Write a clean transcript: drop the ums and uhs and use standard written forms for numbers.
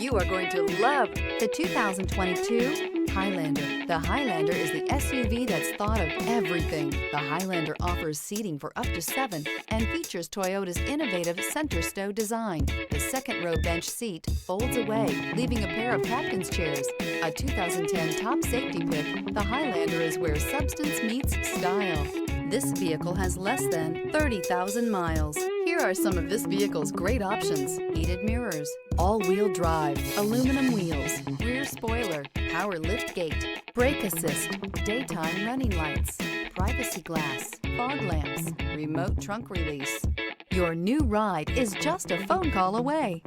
You are going to love the 2022 Highlander. The Highlander is the SUV that's thought of everything. The Highlander offers seating for up to 7 and features Toyota's innovative center stow design. The second row bench seat folds away, leaving a pair of captain's chairs. A 2010 top safety pick, the Highlander is where substance meets style. This vehicle has less than 30,000 miles. Here are some of this vehicle's great options: heated mirrors, all-wheel drive, aluminum wheels, rear spoiler, power liftgate, brake assist, daytime running lights, privacy glass, fog lamps, remote trunk release. Your new ride is just a phone call away.